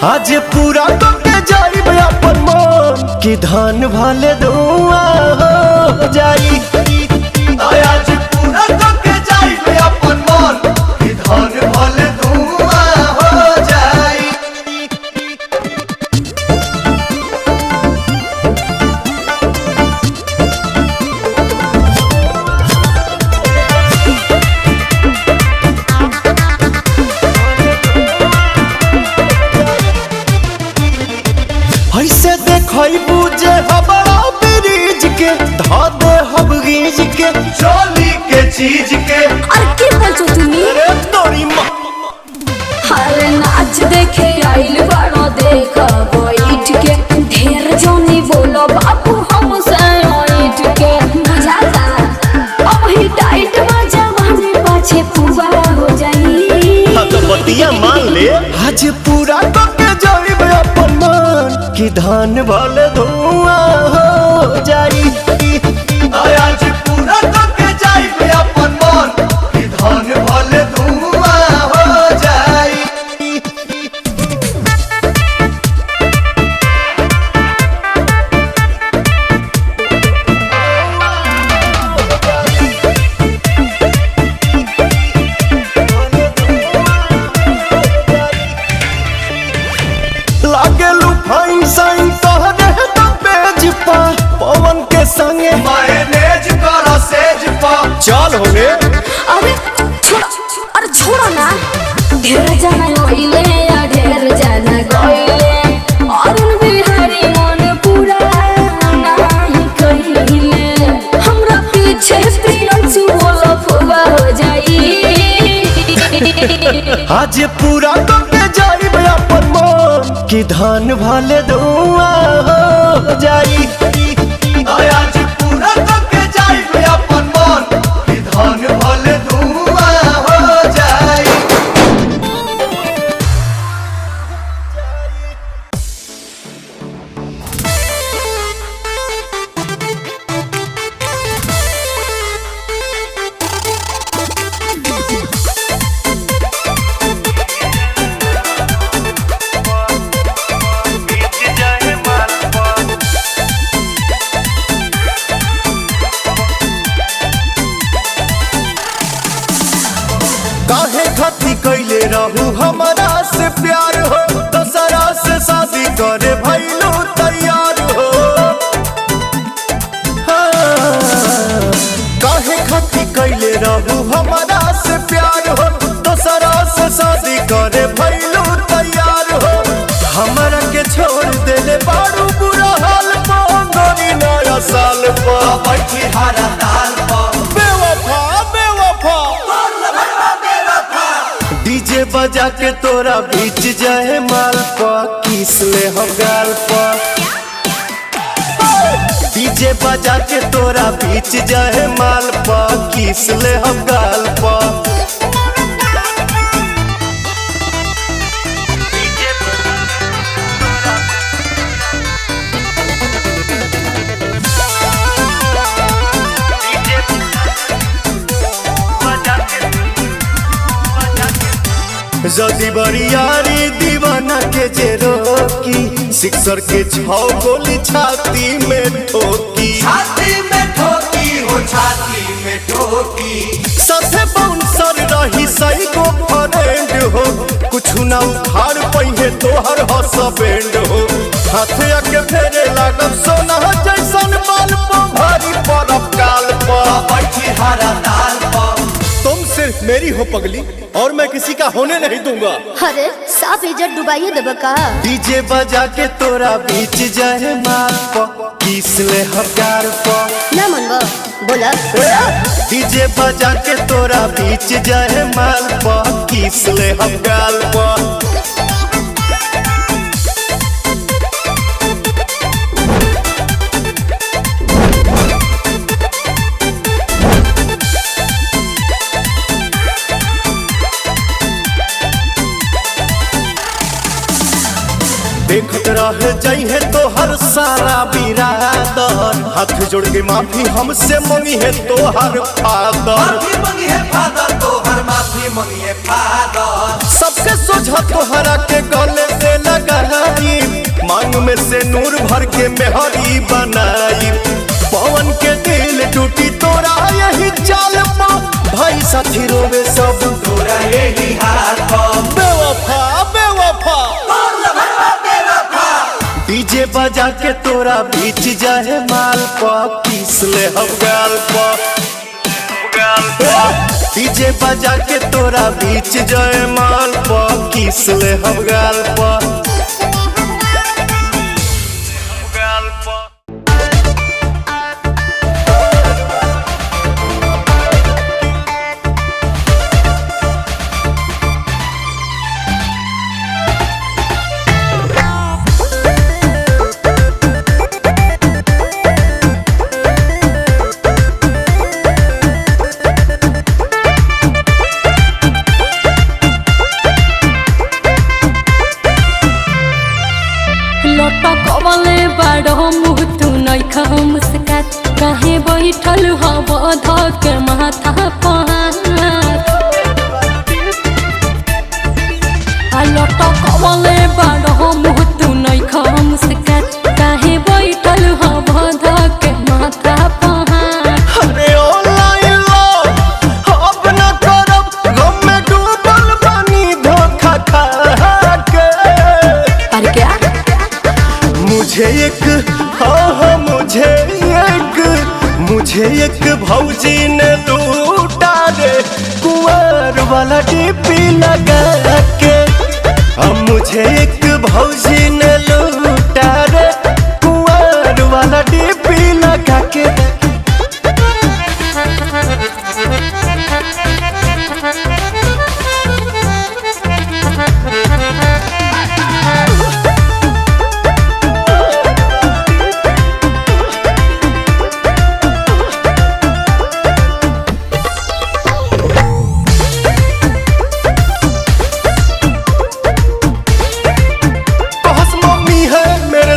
आज पूरा करके जाई अपन मन कि धान भले धुआं हो जाई। आज पूरा करके जाई अपन मन कि धान भले धुआं हो जाई। ऐसे देखबू जे हमारा ब्रिज के धा दे हम गीज के चोली के चीज के। अरे की बोलছো তুমি? अरे तोरी माँ अरे नाच देखे आइल बड़ो देखा बैठ के ढेर जोनी बोलो बापू हम से बैठ के मजाला अब ही टाइट मजा मारे पाछे पूरा हो जाई। तो बतिया मान ले आज पूरा करके जाई अपन मन कि धान भले धुआं हो जाई। आज पूरा करके जाई अपन मन कि धान भले धुआं हो जाई। लागेलू फाइन साइन तोहरे तो पेज पा पवन के संगे मैनेज करो सेज पा चल होने। अरे छोड़ो ना ढेर जाना गइले या ढेर जाना गइले अरुण बिहारी मन पूरा नहीं कहिले हमरा पीछे प्रियंशु बोलो फुबा हो जाई। आज पूरा करके जाई अपन मन कि धान भले धुआं हो जाई। आज पूरा करके जाई अपन मन कि धान भले धुआं हो जाई। काहे खाती कैले रहू हमारा से प्यार हो दशहरा से शादी करे भइलू तैयार हो। हाँ। काहे खाती कैले रहू हमारा से प्यार हो दशहरा से शादी करे भइलू तैयार हो। हमारा के छोड़ देले बारू बुरा हाल गोरी नया साल पर बैठी हरा ताल पर बेवफा बेवफा डीजे बजा के तोरा बीच जाए माल पा किस ले हम गाल पा। डीजे बजा के तोरा बीच जाए माल पा किस ले हम गाल पा। जदी बरियारी दीवाना के जे रोकी सिक्सर के 6 गोली छाती में ठोकी। छाती में ठोकी हो छाती में ठोकी। ससे बाउंसर रही सही को फ्रेंड हो कुछ ना उखाड़ पहिए तोहर हस बैंड हो। हाथे आके फेरे लागब सोना जैसन बाल पर भारी परब काल पर बैठी हरा ताल पर। तुम मेरी हो पगली और मैं किसी का होने नहीं दूंगा। अरे साफ इज्जत डुबाइए देबा का। डीजे बजा के तोरा बीच जाए माल प किस ले हकार प ना मनबो बोला। डीजे बजा के तोरा बीच जाए माल प किस ले हकार प देखत रह जाइए तो हर सारा बिरादर हाथ जोड़ के माफी हमसे मंगी है तो हर फादर सबके सोझा तोहरा के गले से लगाई मांग में से नूर भर के मेहरी बनाई पवन के दिल टूटी तोरा यही चाल पा भाई साथी रोवे सब तोरा यही हाल पा बेवफा बेवफा डीजे बजा के तोरा बीच जाए माल प किस ले हम गाल प डीजे बजा के तोरा बीच जाए माल प किस ले हम गाल प बैठल हब धक माथा लटकवले बारह मुँह तू नहीं खम काहे बैठल हब धक माथा अरे ऑनलाइन अब न करब गम में डूबल बानी धोखा खा के। अरे क्या मुझे एक मुझे एक भौजी ने लूटा रे कुंवर वाला डीपी लगा के। अब मुझे एक भौजी ने लूटा रे कुंवर वाला डीपी लगा के।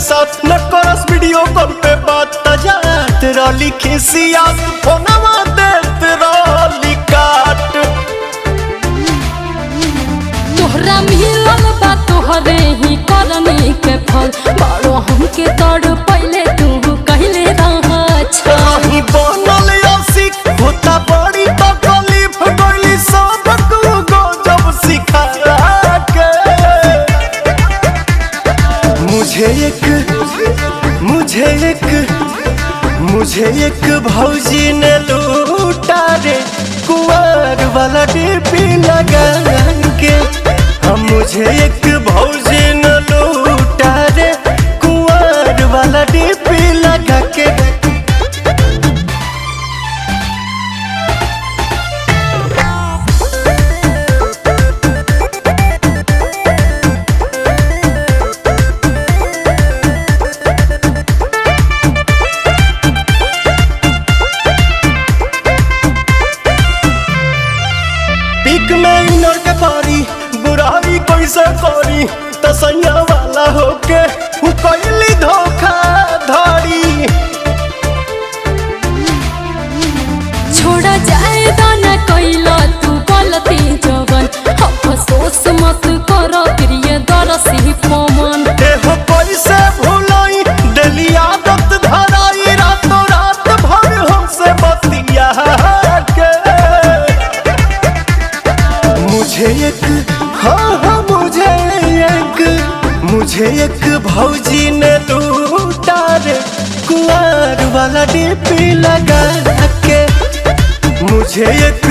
साथ न करस वीडियो कॉल पे बात तजात रली खिसियात फोनवा देत रली काट। तोहरा मिलल बा तोहरे ही करनी के फल बड़ो हमके तड़ पहले तू कहले रह छही बनल आशिक होता बड़ी तकलीफ गइली सब को जब सिखा के। मुझे एक भौजी ने लूटा रे कुंवर वाला डीपी लगा के। हम मुझे एक भौजी ने लूटा रे कुंवर वाला डीपी लगा के। बुराई कैसे करी तसैया वाला होके कैली धोखा धड़ी। छोड़ा जाए दाना कैला तू गलती जवन अफसोस मत कर प्रिय दरसी पवन। देहो कैसे भुलाई दिली आदत धराई रातों रात भर हमसे बतिया के। मुझे एक भौजी ने लूटा रे कुंवर वाला डीपी लगा के। मुझे एक